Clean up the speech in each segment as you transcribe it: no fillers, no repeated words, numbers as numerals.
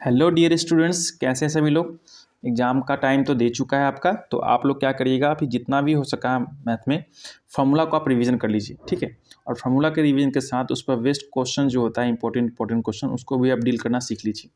Hello dear students, कैसे हैं सभी लोग। एग्ज़ाम का टाइम तो दे चुका है आपका। तो आप लोग क्या करिएगा, अभी जितना भी हो सका मैथ में फार्मूला को आप रिवीजन कर लीजिए, ठीक है। और फार्मूला के रिवीजन के साथ उस पर बेस्ट क्वेश्चन जो होता है, इंपॉर्टेंट क्वेश्चन, उसको भी आप डील करना सीख लीजिए।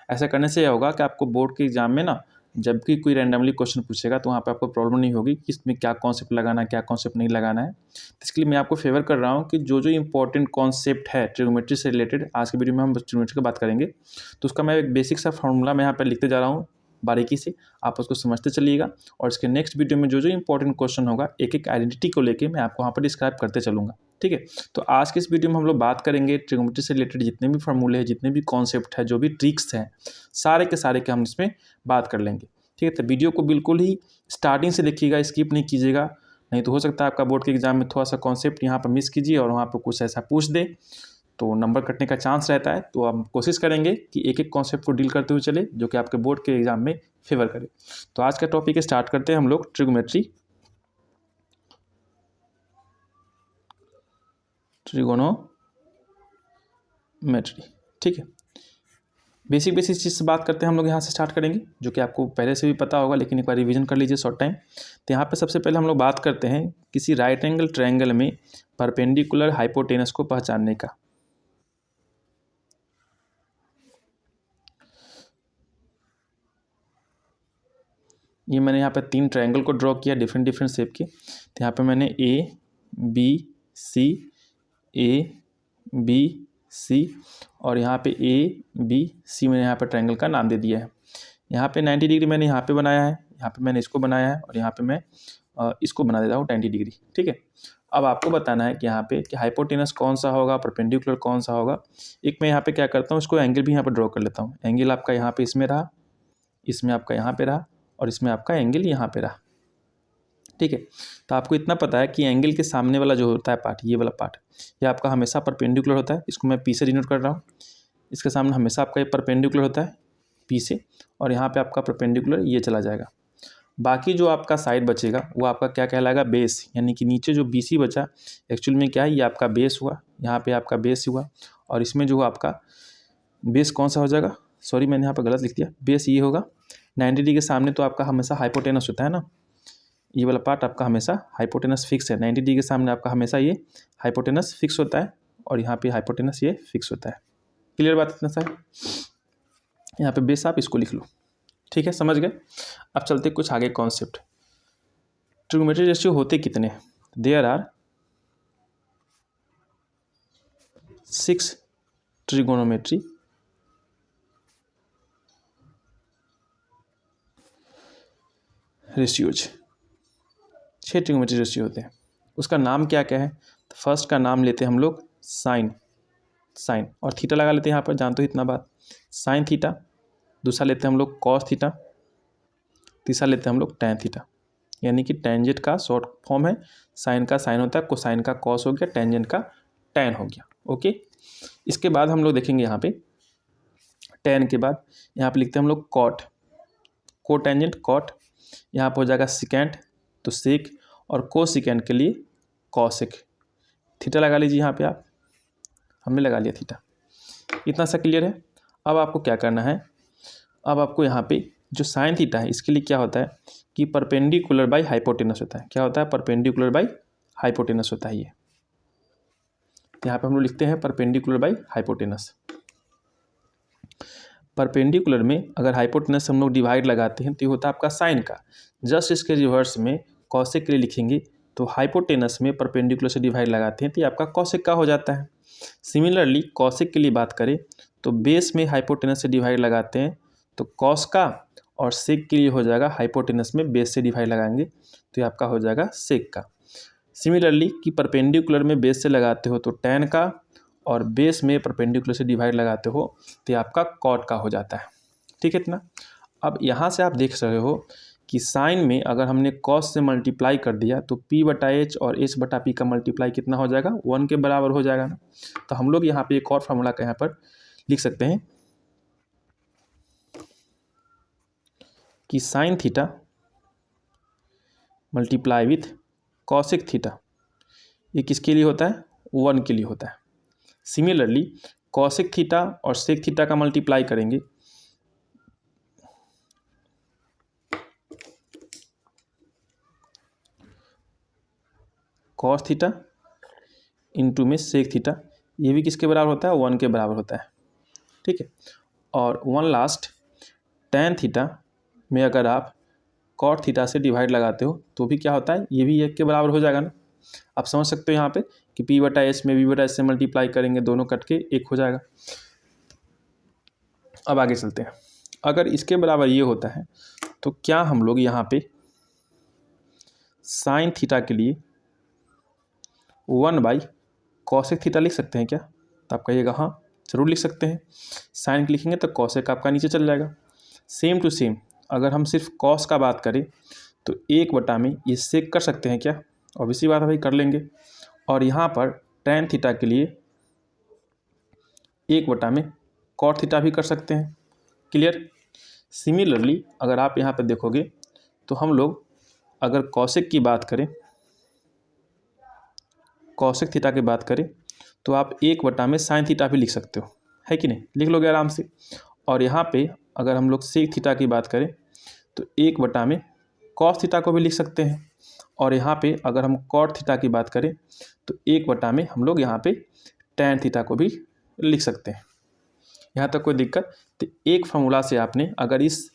ऐसा करने से यह होगा कि आपको बोर्ड के एग्जाम में ना जब भी कोई रैंडमली क्वेश्चन पूछेगा तो वहाँ पे आपको प्रॉब्लम नहीं होगी कि इसमें क्या कॉन्सेप्ट लगाना है, क्या कॉन्सेप्ट नहीं लगाना है। तो इसके लिए मैं आपको फेवर कर रहा हूँ कि जो जो इंपॉर्टेंट कॉन्सेप्ट है ट्रिग्नोमेट्री से रिलेटेड, आज की वीडियो में हम ट्रिग्नोमेट्री की बात करेंगे। तो उसका मैं एक बेसिक सा फॉर्मूला मैं यहाँ पर लिखते जा रहा हूँ बारीकी से, आप उसको समझते चलिएगा। और इसके नेक्स्ट वीडियो में जो जो इंपॉर्टेंट क्वेश्चन होगा, एक एक आइडेंटिटी को लेके मैं आपको वहाँ पर डिस्क्राइब करते चलूँगा, ठीक है। तो आज के इस वीडियो में हम लोग बात करेंगे ट्रिग्नोमेट्री से रिलेटेड जितने भी फार्मूले हैं, जितने भी कॉन्सेप्ट है, जो भी ट्रिक्स हैं, सारे के सारे के हम इसमें बात कर लेंगे, ठीक है। तो वीडियो को बिल्कुल ही स्टार्टिंग से देखिएगा, स्किप नहीं कीजिएगा, नहीं तो हो सकता है आपका बोर्ड के एग्जाम में थोड़ा सा कॉन्सेप्ट यहाँ पर मिस कीजिए और वहाँ पर कुछ ऐसा पूछ दे तो नंबर कटने का चांस रहता है। तो हम कोशिश करेंगे कि एक एक कॉन्सेप्ट को डील करते हुए चले जो कि आपके बोर्ड के एग्जाम में फेवर करे। तो आज का टॉपिक स्टार्ट करते हैं हम लोग ट्रिग्नोमेट्री, ठीक है। बेसिक चीज़ से बात करते हैं हम लोग, यहाँ से स्टार्ट करेंगे जो कि आपको पहले से भी पता होगा, लेकिन एक बार रिवीजन कर लीजिए शॉर्ट टाइम। तो यहाँ पे सबसे पहले हम लोग बात करते हैं किसी राइट एंगल ट्रायंगल में परपेंडिकुलर हाइपोटेनस को पहचानने का। ये मैंने यहाँ पे 3 ट्रायंगल को ड्रॉ किया डिफरेंट शेप के। तो यहाँ पे मैंने A B C और यहाँ पे ABC मैंने यहाँ पे ट्रायंगल का नाम दे दिया है। यहाँ पे 90 डिग्री मैंने यहाँ पे बनाया है, यहाँ पे मैंने इसको बनाया है और यहाँ पे मैं इसको बना देता हूँ 90 डिग्री, ठीक है। अब आपको बताना है कि यहाँ पे कि हाइपोटेनस कौन सा होगा, परपेंडिकुलर कौन सा होगा। एक मैं यहाँ पे क्या करता हूँ, इसको एंगल भी यहाँ पे ड्रॉ कर लेता हूँ। एंगल आपका यहाँ पे इसमें रहा, इसमें आपका यहाँ पे रहा और इसमें आपका एंगल यहाँ पे रहा, ठीक है। तो आपको इतना पता है कि एंगल के सामने वाला जो होता है पार्ट, ये वाला पार्ट, ये आपका हमेशा परपेंडिकुलर होता है। इसको मैं पी से डिनोट कर रहा हूँ। इसके सामने हमेशा आपका ये परपेंडिकुलर होता है पी से, और यहाँ पे आपका परपेंडिकुलर ये चला जाएगा। बाकी जो आपका साइड बचेगा वो आपका क्या कहलाएगा, बेस। यानी कि नीचे जो BC बचा एक्चुअल में क्या है, ये आपका बेस हुआ, यहाँ पे आपका बेस हुआ। और इसमें जो आपका बेस कौन सा हो जाएगा, सॉरी मैंने यहाँ पर गलत लिख दिया, बेस ये होगा। 90 डिग्री के सामने तो आपका हमेशा हाइपोटेनस होता है ना, ये वाला पार्ट आपका हमेशा हाइपोटेनस फिक्स है। 90 डिग्री के सामने आपका हमेशा ये हाइपोटेनस फिक्स होता है और यहाँ पे हाइपोटेनस ये फिक्स होता है। क्लियर बात इतना सा है। यहाँ पे बेस आप इसको लिख लो, ठीक है, समझ गए। अब चलते कुछ आगे कॉन्सेप्ट। ट्रिग्नोमेट्री रेशियो होते कितने, there are 6 trigonometry ratios, 6 trigonometry ratio होते हैं। उसका नाम क्या क्या है, तो फर्स्ट का नाम लेते हैं हम लोग साइन और थीटा लगा लेते हैं यहाँ पर, जानते हो इतना बात, साइन थीटा। दूसरा लेते हैं हम लोग कॉस थीटा। तीसरा लेते हैं हम लोग टैन थीटा। यानी कि टेंजेंट का शॉर्ट फॉर्म है, साइन का साइन होता है, कोसाइन का कॉस हो गया, टेंजेंट का टैन हो गया, ओके। इसके बाद हम लोग देखेंगे यहाँ पे टैन के बाद यहाँ पे लिखते हैं हम लोग कॉट, को टेंजेंट कॉट। यहाँ पर हो जाएगा सिकेंट तो सेक, और को सिकेंट के लिए कॉसेक। थीटा लगा लीजिए यहाँ पे आप, हमने लगा लिया थीटा। इतना सा क्लियर है। अब आपको क्या करना है, अब आपको यहाँ पे जो साइन थीटा है इसके लिए क्या होता है कि परपेंडिकुलर बाई हाइपोटेनस होता है। क्या होता है, परपेंडिकुलर बाई हाइपोटेनस होता है ये। यहाँ पे हम लोग लिखते हैं परपेंडिकुलर बाई हाइपोटेनस। परपेंडिकुलर में अगर हाइपोटेनस हम लोग डिवाइड लगाते हैं तो ये होता है आपका साइन का। जस्ट इसके रिवर्स में कॉसेक के लिए लिखेंगे तो हाइपोटेनस में परपेंडिकुलर से डिवाइड लगाते हैं तो ये आपका कॉसेक का हो जाता है। सिमिलरली कॉसेक के लिए बात करें तो बेस में हाइपोटेनस से डिवाइड लगाते हैं तो कॉस का, और सेक के लिए हो जाएगा हाइपोटेनस में बेस से डिवाइड लगाएंगे तो ये आपका हो जाएगा सेक का। सिमिलरली कि परपेंडिकुलर में बेस से लगाते हो तो टैन का, और बेस में परपेंडिकुलर से डिवाइड लगाते हो तो ये आपका कॉट का हो जाता है, ठीक है इतना। अब यहाँ से आप देख रहे हो कि साइन में अगर हमने कॉस से मल्टीप्लाई कर दिया तो P/H और H/P का मल्टीप्लाई कितना हो जाएगा, 1 के बराबर हो जाएगा ना। तो हम लोग यहाँ पे एक और फार्मूला का यहाँ पर लिख सकते हैं कि sine theta multiply with cosec theta, ये किसके लिए होता है, 1 के लिए होता है। सिमिलरली कॉसेक थीटा और सेक थीटा का मल्टीप्लाई करेंगे कॉस थीटा इंटू में सेक थीटा, ये भी किसके बराबर होता है, 1 के बराबर होता है, ठीक है। और 1 लास्ट tan थीटा में अगर आप cot थीटा से डिवाइड लगाते हो तो भी क्या होता है, ये भी 1 के बराबर हो जाएगा ना। आप समझ सकते हो यहाँ पे कि p/s में v/s से मल्टीप्लाई करेंगे, दोनों कट के 1 हो जाएगा। अब आगे चलते हैं। अगर इसके बराबर ये होता है तो क्या हम लोग यहाँ पे साइन थीटा के लिए 1/cosec थीटा लिख सकते हैं क्या? तो आप कहिएगा हाँ जरूर लिख सकते हैं। साइन लिखेंगे तो cosec आपका नीचे चल जाएगा। सेम टू सेम अगर हम सिर्फ cos का बात करें तो 1 में ये सेक कर सकते हैं क्या? ऑब्वियसली बात है भाई, कर लेंगे। और यहाँ पर tan थीटा के लिए 1 में cot थीटा भी कर सकते हैं। क्लियर। सिमिलरली अगर आप यहाँ पे देखोगे तो हम लोग अगर cosec की बात करें, cosec थीटा की बात करें तो आप 1 में साइन थीटा भी लिख सकते हो, है कि नहीं, लिख लोगे आराम से। और यहाँ पे अगर हम लोग सेक थीटा की बात करें तो 1 में cos थीटा को भी लिख सकते हैं। और यहाँ पे अगर हम cot थीटा की बात करें तो 1 में हम लोग यहाँ पे tan थीटा को भी लिख सकते हैं। यहाँ तक कोई दिक्कत? तो एक फार्मूला से आपने अगर इस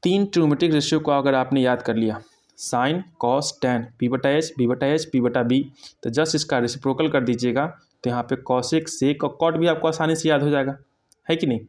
3 ट्रिग्नोमेट्रिक रेशियो को अगर आपने याद कर लिया, sine cos tan p/s b/h p/b, तो जस्ट इसका रेसिप्रोकल कर दीजिएगा तो यहाँ पे कॉसेक सेक और कॉट भी आपको आसानी से याद हो जाएगा, है कि नहीं।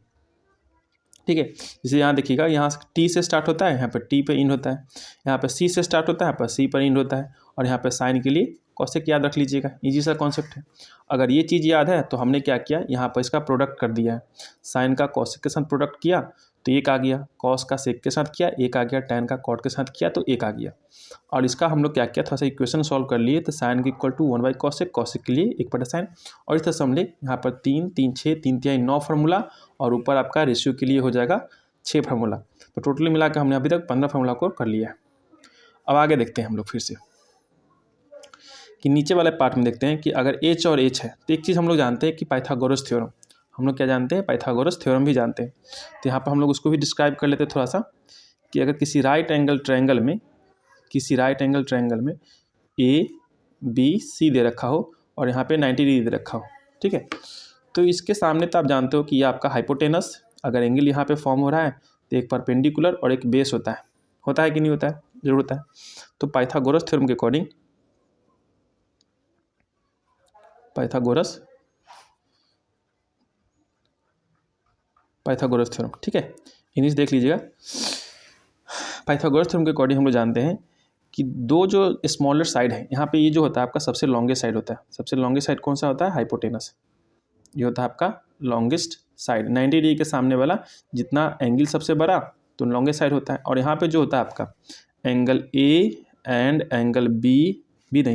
ठीक है, जैसे यहाँ देखिएगा, यहाँ टी से स्टार्ट होता है, यहाँ पर टी पे इन होता है, यहाँ पर सी से स्टार्ट होता है, यहाँ पर सी पर इन होता है, और यहाँ पर साइन के लिए कॉसेक याद रख लीजिएगा। इजी सा कॉन्सेप्ट है। अगर ये चीज़ याद है तो हमने क्या किया, यहाँ पर इसका प्रोडक्ट कर दिया है। साइन का कॉसेक के साथ प्रोडक्ट किया तो 1 आ गया, कॉस का सेक के साथ किया 1 आ गया, टैन का कॉट के साथ किया तो 1 आ गया। और इसका हम लोग क्या किया, थोड़ा सा इक्वेशन सॉल्व कर लिए, तो साइन के इक्वल टू 1/cosec, कॉसेक के लिए 1/sin। और इस तरह से हमने यहाँ पर 3 3 6 3 3 9 फार्मूला, और ऊपर आपका रेशियो के लिए हो जाएगा 6 फार्मूला। तो टोटली मिला के हमने अभी तक 15 फार्मूला को कर लिया है। अब आगे देखते हैं हम लोग फिर से कि नीचे वाले पार्ट में देखते हैं कि अगर h और h है तो एक चीज़ हम लोग जानते हैं कि पाइथागोरस थ्योरम, हम लोग क्या जानते हैं, पाइथागोरस थ्योरम भी जानते हैं। तो यहाँ पर हम लोग उसको भी डिस्क्राइब कर लेते हैं थोड़ा सा, कि अगर किसी राइट एंगल ट्रायंगल में ए बी सी दे रखा हो और यहाँ पे 90 डिग्री दे रखा हो, ठीक है, तो इसके सामने तो आप जानते हो कि ये आपका हाइपोटेनस, अगर एंगल यहाँ पे फॉर्म हो रहा है तो एक परपेंडिकुलर और एक बेस होता है कि नहीं होता है, जरूर होता है। तो पाइथागोरस थ्योरम के अकॉर्डिंग, पाइथागोरस थ्योरम, ठीक है, इंग्लिश देख लीजिएगा। पाइथागोरस थ्योरम के अकॉर्डिंग हम लोग जानते हैं कि दो जो स्मॉलर साइड है, यहाँ पे ये जो होता है आपका सबसे लॉन्गेस्ट साइड होता है। सबसे लॉन्गेस्ट साइड कौन सा होता है, हाइपोटेनस। ये होता है आपका लॉन्गेस्ट साइड, 90 डिग्री के सामने वाला, जितना एंगल सबसे बड़ा तो लॉन्गेस्ट साइड होता है। और यहाँ पे जो होता है आपका angle a and angle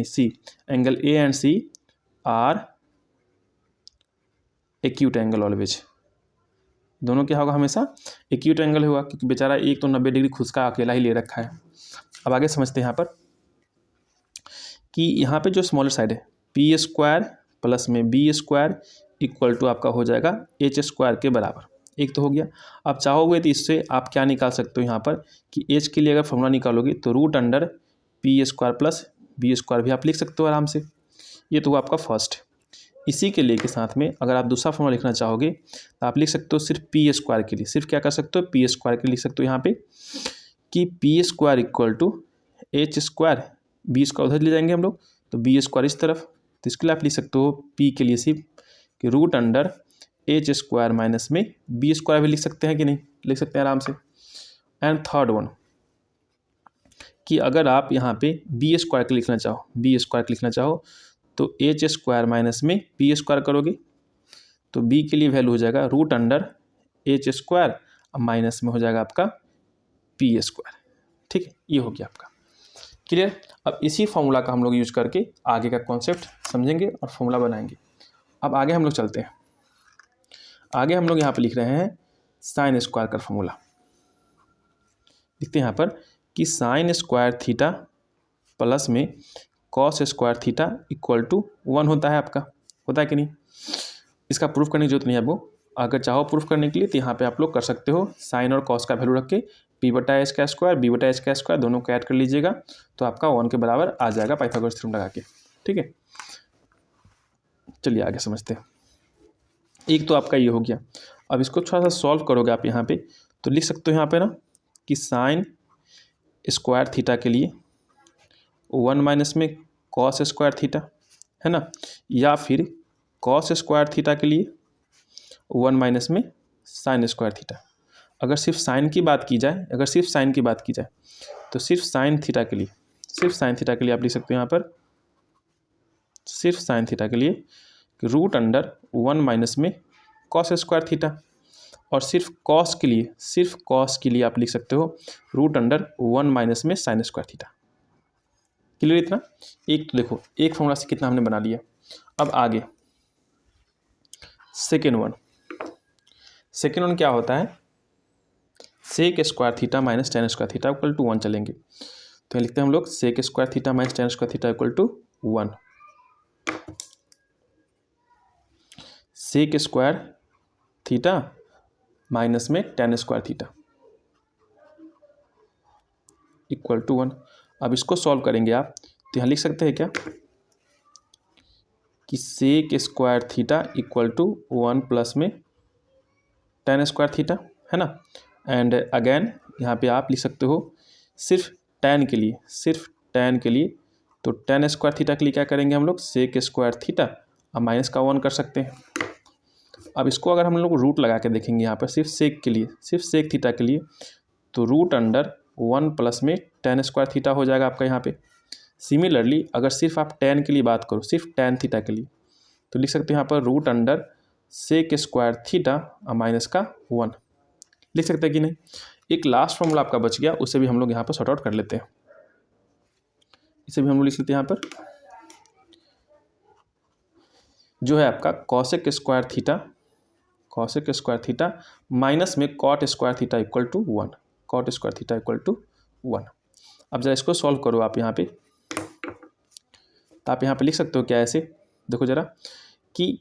c, angle a and c are acute angle always, दोनों क्या होगा, हमेशा एक्यूट एंगल होगा, क्योंकि बेचारा एक तो 90 डिग्री खुद का अकेला ही ले रखा है। अब आगे समझते हैं यहाँ पर कि यहाँ पे जो स्मॉलर साइड है p² प्लस में b² इक्वल टू आपका हो जाएगा h² के बराबर, एक तो हो गया। अब चाहोगे तो इससे आप क्या निकाल सकते हो यहाँ पर कि h के लिए अगर फॉर्मूला निकालोगे तो √p² प्लस b² भी आप लिख सकते हो आराम से। ये तो आपका फर्स्ट। इसी के लिए के साथ में अगर आप दूसरा फॉर्मूला लिखना चाहोगे तो आप लिख सकते हो सिर्फ p² के लिए, सिर्फ क्या कर सकते हो, p² के लिए लिख सकते हो यहाँ पे कि p² equal to h², b² उधर ले जाएंगे हम लोग तो b² इस तरफ, तो इसके लिए आप लिख सकते हो p के लिए सिर्फ कि √h² माइनस में b² भी लिख सकते हैं कि नहीं, लिख सकते हैं आराम से। एंड थर्ड वन कि अगर आप यहाँ पे b² के लिखना चाहो तो h² माइनस में b² करोगे तो b के लिए वैल्यू हो जाएगा √h² माइनस में हो जाएगा आपका p², ठीक है, ये हो गया आपका क्लियर। अब इसी फॉर्मूला का हम लोग यूज करके आगे का कॉन्सेप्ट समझेंगे और फॉर्मूला बनाएंगे। अब आगे हम लोग चलते हैं। आगे हम लोग यहाँ पे लिख रहे हैं साइन स्क्वायर का फॉर्मूला। लिखते हैं यहाँ पर कि साइन स्क्वायर थीटा प्लस में cos square theta equal to 1 होता है आपका, होता है कि नहीं। इसका प्रूफ करने की जरूरत नहीं है आपको, अगर चाहो प्रूफ करने के लिए तो यहाँ पे आप लोग कर सकते हो, साइन और कॉस का वैल्यू रख के b बटा h का स्क्वायर दोनों को ऐड कर लीजिएगा तो आपका 1 के बराबर आ जाएगा पाइथागोरस थ्योरम लगा के। ठीक है, चलिए आगे समझते हैं। एक तो आपका ये हो गया। अब इसको थोड़ा सा सॉल्व करोगे आप यहाँ पे तो लिख सकते हो यहाँ पे ना कि साइन स्क्वायर थीटा के लिए 1 माइनस में कॉस स्क्वायर थीटा, है ना, या फिर कॉस स्क्वायर थीटा के लिए 1 माइनस में साइन स्क्वायर थीटा। अगर सिर्फ साइन की बात की जाए, तो सिर्फ साइन थीटा के लिए आप लिख सकते हो यहाँ पर, सिर्फ साइन थीटा के लिए रूट अंडर 1 माइनस में कॉस स्क्वायर थीटा, और सिर्फ कॉस के लिए आप लिख सकते हो रूट अंडर 1 माइनस में साइन स्क्वायर थीटा। क्लियर इतना? एक तो देखो, एक फॉर्मूला से कितना हमने बना लिया। अब आगे सेकेंड वन क्या होता है, sec square theta minus tan square theta equal to 1 चलेंगे। तो लिखते हैं हम लोग sec square theta minus tan square theta equal to 1। Sec square theta minus में tan square theta equal to 1। अब इसको सॉल्व करेंगे आप तो यहाँ लिख सकते हैं क्या कि sec square theta equal to 1 plus में टेन स्क्वायर थीटा, है ना। एंड अगेन यहाँ पे आप लिख सकते हो सिर्फ टेन के लिए, तो टेन स्क्वायर थीटा के लिए क्या करेंगे हम लोग, सेक स्क्वायर थीटा अब माइनस का 1 कर सकते हैं। अब इसको अगर हम लोग रूट लगा के देखेंगे यहाँ पर सिर्फ सेक थीटा के लिए, तो रूट अंडर 1 प्लस में टेन स्क्वायर थीटा हो जाएगा आपका यहाँ पे। सिमिलरली अगर सिर्फ आप टेन के लिए बात करो, सिर्फ टेन थीटा के लिए, तो लिख सकते हैं यहाँ पर root under sec square theta minus का 1 लिख सकते हैं कि नहीं। एक लास्ट फॉर्मूला आपका बच गया, उसे भी हम लोग यहाँ पर सॉर्ट आउट कर लेते हैं। इसे भी हम लोग लिख लेते हैं यहाँ पर, जो है आपका कॉसेक स्क्वायर थीटा माइनस में cot square theta equal to 1। अब जरा इसको सॉल्व करो आप यहाँ पे, तो आप यहाँ पे लिख सकते हो क्या ऐसे, देखो जरा कि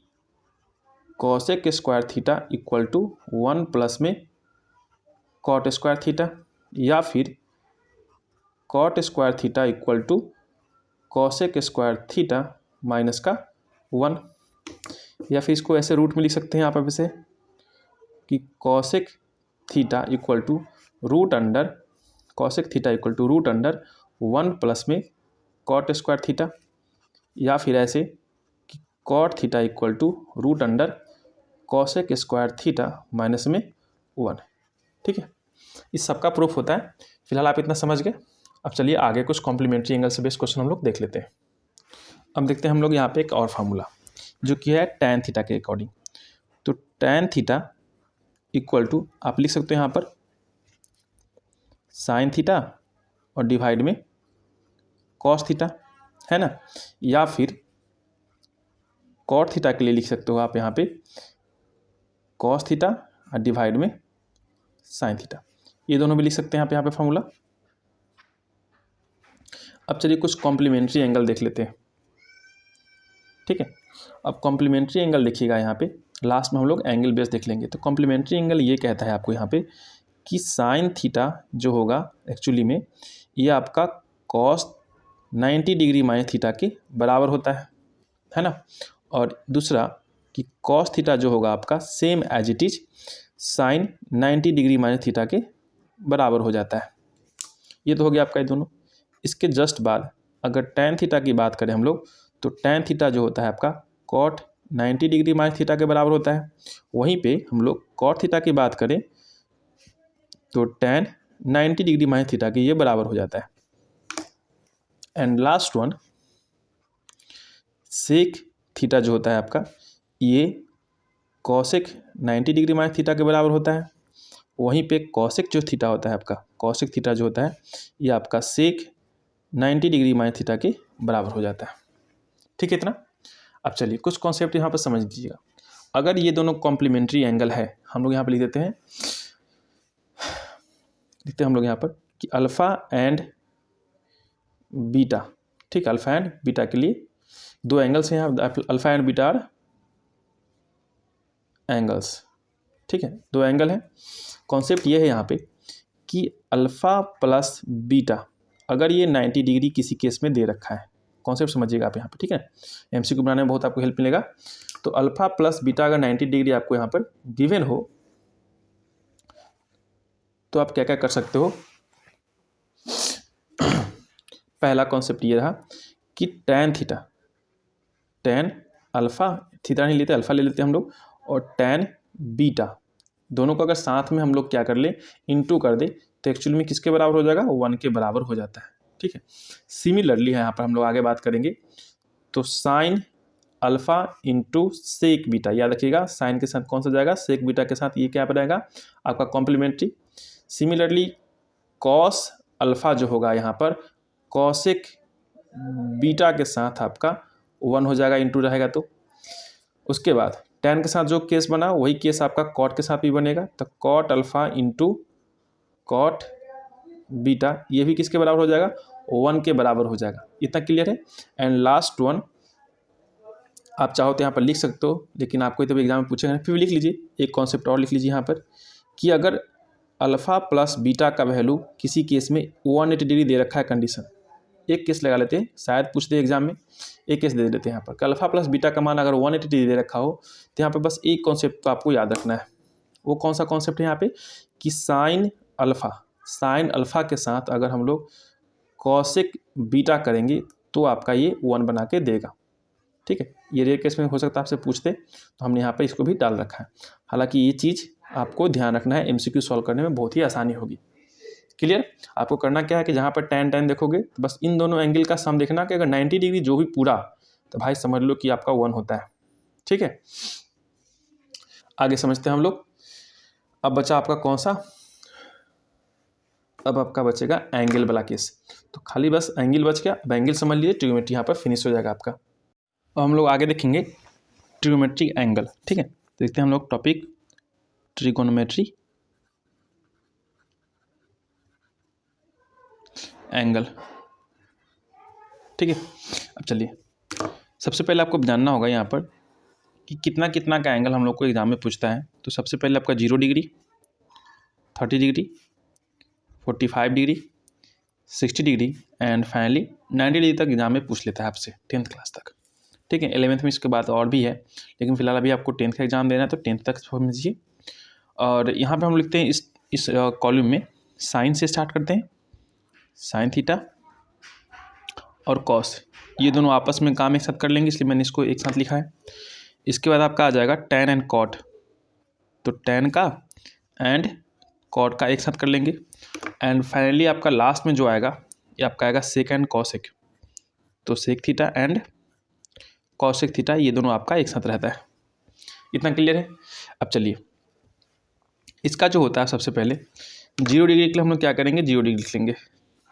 cosec square theta equal to 1 plus में कॉट स्क्वायर थीटा, या फिर cot square theta equal to cosec square theta minus का 1, या फिर इसको ऐसे रूट में लिख सकते हैं आप अब इसे कि cosec theta equal to root under 1 plus में कॉट स्क्वायर थीटा, या फिर ऐसे कि cot theta equal to root under cosec square theta minus में 1। ठीक है, इस सब का प्रूफ होता है। फिलहाल आप इतना समझ गए। अब चलिए आगे कुछ कॉम्प्लीमेंट्री एंगल से बेस्ड क्वेश्चन हम लोग देख लेते हैं। अब देखते हैं हम लोग यहाँ पे एक और फार्मूला जो कि है टैन थीटा के अकॉर्डिंग। तो टैन थीटा इक्वल टू आप लिख सकते हो यहाँ पर साइन थीटा और डिवाइड में कॉस थीटा, है ना, या फिर कॉट थीटा के लिए लिख सकते हो आप यहाँ पे कॉस थीटा और डिवाइड में साइन थीटा, ये दोनों भी लिख सकते हैं आप यहाँ पे फॉर्मूला। अब चलिए कुछ कॉम्प्लीमेंट्री एंगल देख लेते हैं। ठीक है, अब कॉम्प्लीमेंट्री एंगल देखिएगा यहाँ पे, लास्ट में हम लोग एंगल बेस देख लेंगे। तो कॉम्प्लीमेंट्री एंगल ये कहता है आपको यहाँ पे कि साइन थीटा जो होगा एक्चुअली में ये आपका कॉस 90 डिग्री माइनस थीटा के बराबर होता है ना। और दूसरा कि कॉस थीटा जो होगा आपका same as it is sine 90 degree minus theta के बराबर हो जाता है। ये तो हो गया आपका ये दोनों। इसके जस्ट बाद अगर टैन थीटा की बात करें हम लोग, तो टैन थीटा जो होता है आपका कॉट 90 डिग्री माइनस थीटा के बराबर होता है। वहीं पे हम लोग कॉट थीटा की बात करें तो टैन 90 डिग्री माइनस थीटा के ये बराबर हो जाता है। And last one sec theta जो होता है आपका ये कॉसेक 90 डिग्री माइनस थीटा के बराबर होता है। वहीं पे कॉसेक जो थीटा होता है आपका, कॉसेक थीटा जो होता है ये आपका सेक 90 डिग्री माइनस थीटा के बराबर हो जाता है। ठीक है इतना। अब चलिए कुछ कॉन्सेप्ट यहाँ पर समझ लीजिएगा। अगर ये दोनों कॉम्प्लीमेंट्री एंगल है, हम लोग यहाँ पर लिख देते हैं हम लोग यहाँ पर कि अल्फ़ा एंड बीटा। ठीक, अल्फ़ा एंड बीटा के लिए दो एंगल्स हैं यहाँ, alpha and beta are angles. ठीक है, दो एंगल हैं। कॉन्सेप्ट ये है यहाँ पे कि अल्फ़ा प्लस बीटा अगर ये 90 डिग्री किसी केस में दे रखा है, कॉन्सेप्ट समझिएगा आप यहाँ पर, ठीक है। एमसीक्यू बनाने में बहुत आपको हेल्प मिलेगा। तो अल्फ़ा प्लस बीटा अगर 90 डिग्री आपको यहाँ पर गिवन हो तो आप क्या क्या कर सकते हो। पहला कॉन्सेप्ट ये रहा कि tan theta, tan alpha, theta नहीं लेते अल्फ़ा ले लेते हम लोग, और टैन बीटा दोनों को अगर साथ में हम लोग क्या कर ले इनटू कर दे तो एक्चुअली में किसके बराबर हो जाएगा, 1 के बराबर हो जाता है, ठीक है। सिमिलरली यहाँ पर हम लोग आगे बात करेंगे तो sine alpha into sec beta, याद रखिएगा साइन के साथ कौन सा जाएगा, सेक बीटा के साथ ये क्या रहेगा आपका कॉम्प्लीमेंट्री। सिमिलरली कॉस अल्फ़ा जो होगा यहाँ पर कॉसेक बीटा के साथ आपका 1 हो जाएगा, इंटू रहेगा। तो उसके बाद टैन के साथ जो केस बना वही केस आपका कॉट के साथ भी बनेगा, तो cot alpha into cot beta ये भी किसके बराबर हो जाएगा, 1 के बराबर हो जाएगा। इतना क्लियर है। एंड लास्ट वन आप चाहो तो यहाँ पर लिख सकते हो, लेकिन आपको तो एग्जाम में पूछेगा फिर भी लिख लीजिए, एक कॉन्सेप्ट और लिख लीजिए यहाँ पर कि अगर अल्फ़ा प्लस बीटा का वैल्यू किसी केस में 180 डिग्री दे रखा है कंडीशन, एक केस लगा लेते हैं, शायद पूछ दे एग्जाम में, एक केस दे देते हैं यहाँ पर कि अल्फ़ा प्लस बीटा का मान अगर 180 डिग्री दे रखा हो तो यहाँ पर बस एक कॉन्सेप्ट तो आपको याद रखना है। वो कौन सा कॉन्सेप्ट है यहाँ पे कि साइन अल्फ़ा के साथ अगर हम लोग कॉसेक बीटा करेंगे तो आपका ये 1 बना के देगा, ठीक है। ये रेयर केस में हो सकता है आपसे पूछते, तो हमने यहाँ पर इसको भी डाल रखा है। हालांकि ये चीज़ आपको ध्यान रखना है, एमसीक्यू सॉल्व करने में बहुत ही आसानी होगी। क्लियर। आपको करना क्या है कि जहाँ पर tan देखोगे तो बस इन दोनों एंगल का सम देखना कि अगर 90 डिग्री जो भी पूरा तो भाई समझ लो कि आपका 1 होता है, ठीक है। आगे समझते हैं हम लोग। अब बचा आपका कौन सा, अब आपका बचेगा एंगल वाला केस। तो खाली बस एंगल बच गया, अब एंगल समझ लीजिए, ट्रिग्नोमेट्री यहाँ पर फिनिश हो जाएगा आपका। अब हम लोग आगे देखेंगे ट्रिग्नोमेट्री एंगल, ठीक है। देखते हैं हम लोग टॉपिक ट्रिगोनोमेट्री एंगल, ठीक है। अब चलिए सबसे पहले आपको जानना होगा यहाँ पर कि कितना कितना का एंगल हम लोग को एग्जाम में पूछता है। तो सबसे पहले आपका 0 degree, 30 degree, 45 degree, 60 degree and finally 90 degree तक एग्जाम में पूछ लेता है आपसे 10th क्लास तक, ठीक है। 11th में इसके बाद और भी है, लेकिन फिलहाल अभी आपको 10th का एग्जाम देना है तो 10th तक समझिए। और यहाँ पे हम लिखते हैं इस कॉलम में साइन से स्टार्ट करते हैं, साइन थीटा और कॉस, ये दोनों आपस में काम एक साथ कर लेंगे, इसलिए मैंने इसको एक साथ लिखा है। इसके बाद आपका आ जाएगा टैन एंड कॉट, तो टैन का एंड कॉट का एक साथ कर लेंगे। एंड फाइनली आपका लास्ट में जो आएगा ये आपका आएगा सेक एंड कॉसेक, तो sec theta and cosec theta ये दोनों आपका एक साथ रहता है। इतना क्लियर है। अब चलिए इसका जो होता है सबसे पहले 0 डिग्री के लिए हम लोग क्या करेंगे, 0 डिग्री लिख लेंगे।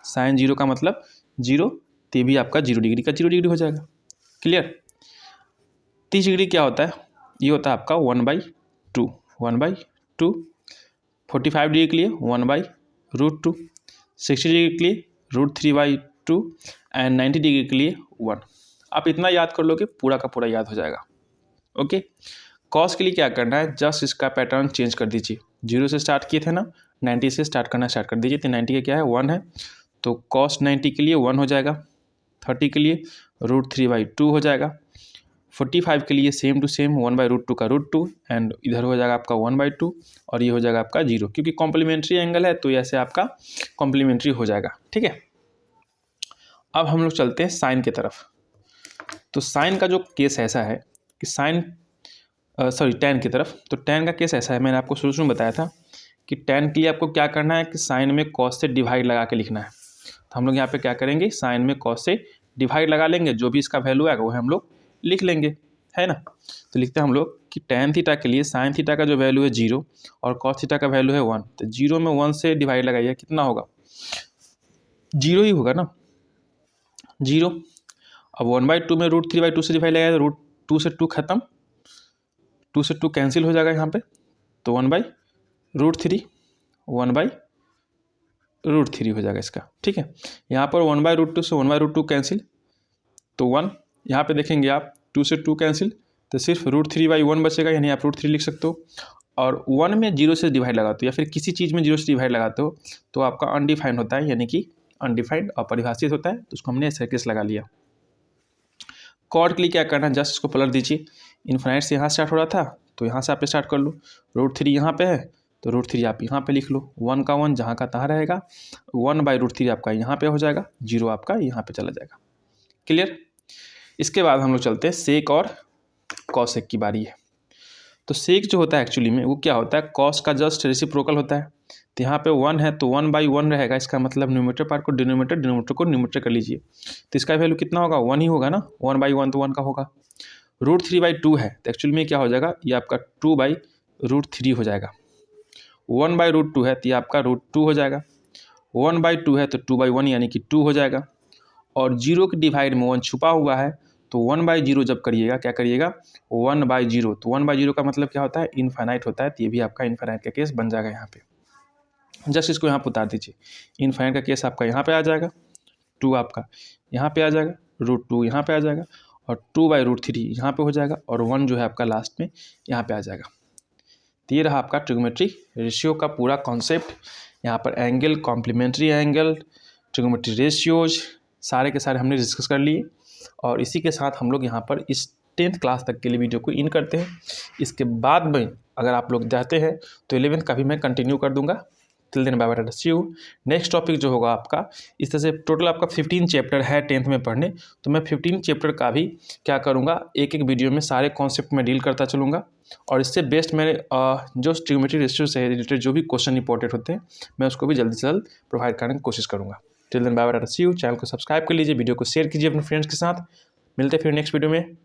साइन 0 का मतलब 0, तो भी आपका 0 डिग्री का 0 डिग्री हो जाएगा। क्लियर। 30 डिग्री क्या होता है, ये होता है आपका 1/2, 1/2। 45 डिग्री के लिए 1/√2, 60 डिग्री के लिए √3/2 एंड 90 डिग्री के लिए 1। आप इतना याद कर लो कि पूरा का पूरा याद हो जाएगा। ओके। कॉस के लिए क्या करना है, जस्ट इसका पैटर्न चेंज कर दीजिए। 0 से स्टार्ट किए थे ना, 90 से स्टार्ट करना स्टार्ट कर दीजिए। तो 90 का क्या है 1 है, तो कॉस 90 के लिए 1 हो जाएगा। 30 के लिए √3/2 हो जाएगा। 45 के लिए सेम टू सेम 1/√2 का √2 एंड इधर हो जाएगा आपका 1/2 और ये हो जाएगा आपका 0, क्योंकि कॉम्प्लीमेंट्री एंगल है तो ऐसे आपका कॉम्प्लीमेंट्री हो जाएगा, ठीक है। अब हम लोग चलते हैं साइन की तरफ। तो साइन का जो केस ऐसा है कि टैन की तरफ। तो टैन का केस ऐसा है, मैंने आपको शुरू में बताया था कि टैन के लिए आपको क्या करना है कि साइन में कॉस से डिवाइड लगा के लिखना है। तो हम लोग यहाँ पे क्या करेंगे, साइन में कॉस से डिवाइड लगा लेंगे, जो भी इसका वैल्यू आएगा वो हम लोग लिख लेंगे, है ना। तो लिखते हैं हम लोग कि टैन थीटा के लिए साइन थीटा का जो वैल्यू है 0 और कॉस थीटा का वैल्यू है 1। तो 0 में 1 से डिवाइड लगाइए, कितना होगा, 0 ही होगा ना, 0। अब 1/2 में √3/2 से डिवाइड लगाया तो √2 से 2 खत्म, 2 से 2 कैंसिल हो जाएगा यहाँ पे, तो 1/√3 1/√3 हो जाएगा इसका, ठीक है। यहाँ पर 1/√2 से 1/√2 कैंसिल, तो 1 यहाँ पे देखेंगे आप, 2 से 2 कैंसिल, तो सिर्फ √3/1 बचेगा, यानी आप √3 लिख सकते हो। और 1 में 0 से डिवाइड लगाते हो या फिर किसी चीज़ में 0 से डिवाइड लगाते हो तो आपका अनडिफाइंड होता है, यानी कि अनडिफाइंड अपरिभाषित होता है, तो उसको हमने ऐसे केस लगा लिया। कॉर्ड के लिए क्या करना है, जस्ट इसको पलट दीजिए। इन्फाइनाइट से यहाँ स्टार्ट हो रहा था तो यहाँ से आप स्टार्ट कर लो, √3 यहाँ पे है तो √3 आप यहाँ पे लिख लो, 1 का 1 जहाँ का तहाँ रहेगा, 1/√3 आपका यहाँ पे हो जाएगा, 0 आपका यहाँ पे चला जाएगा। क्लियर। इसके बाद हम लोग चलते हैं सेक और कॉसेक की बारी है। तो सेक जो होता है एक्चुअली में वो क्या होता है, कॉस का जस्ट रेसिप्रोकल होता है। तो यहाँ पे 1 है तो 1/1 रहेगा, इसका मतलब न्यूमरेटर पार्ट को डिनोमिनेटर, डिनोमिनेटर को न्यूमरेटर कर लीजिए। तो इसका वैल्यू कितना होगा, 1 ही होगा ना, 1/1 तो 1 का होगा। √3/2 है तो एक्चुअली में क्या हो जाएगा, ये आपका 2/√3 हो जाएगा। 1/√2 है तो ये आपका √2 हो जाएगा। 1/2 है तो 2/1 यानी कि 2 हो जाएगा। और 0 के डिवाइड में 1 छुपा हुआ है तो 1/0 जब करिएगा क्या करिएगा, 1/0। तो 1/0 का मतलब क्या होता है, इनफाइनाइट होता है, तो ये भी आपका इनफाइनाइट का केस बन जाएगा। यहाँ पे जस्ट इसको यहाँ पर उतार दीजिए, इनफाइनाइट का केस आपका यहाँ पे आ जाएगा, 2 आपका यहाँ पे आ जाएगा, √2 यहाँ पे आ जाएगा और 2/√3 यहाँ पे हो जाएगा और 1 जो है आपका लास्ट में यहाँ पे आ जाएगा। तो ये रहा आपका ट्रिग्नोमेट्री रेशियो का पूरा कॉन्सेप्ट। यहाँ पर angle, complementary angle, trigonometry ratios सारे के सारे हमने डिस्कस कर लिए और इसी के साथ हम लोग यहाँ पर इस 10th क्लास तक के लिए वीडियो को इन करते हैं। इसके बाद में अगर आप लोग चाहते हैं तो 11th का भी मैं कंटिन्यू कर दूंगा। Till then bye bye, see you. Next topic जो होगा आपका, इस तरह से टोटल आपका 15 चैप्टर है 10th में पढ़ने, तो मैं 15 चैप्टर का भी क्या करूँगा, एक एक वीडियो में सारे कॉन्सेप्ट में डील करता चलूँगा और इससे बेस्ट मेरे जो ट्रिग्नोमेट्री रेशियो से रिलेटेड जो भी क्वेश्चन इंपॉर्टेंट होते हैं मैं उसको भी जल्दी से जल्द प्रोवाइड करने की कोशिश करूँगा। Till then bye bye, see you. Channel को सब्सक्राइब कर लीजिए, वीडियो को शेयर कीजिए अपने फ्रेंड्स के साथ। मिलते हैं फिर नेक्स्ट वीडियो में।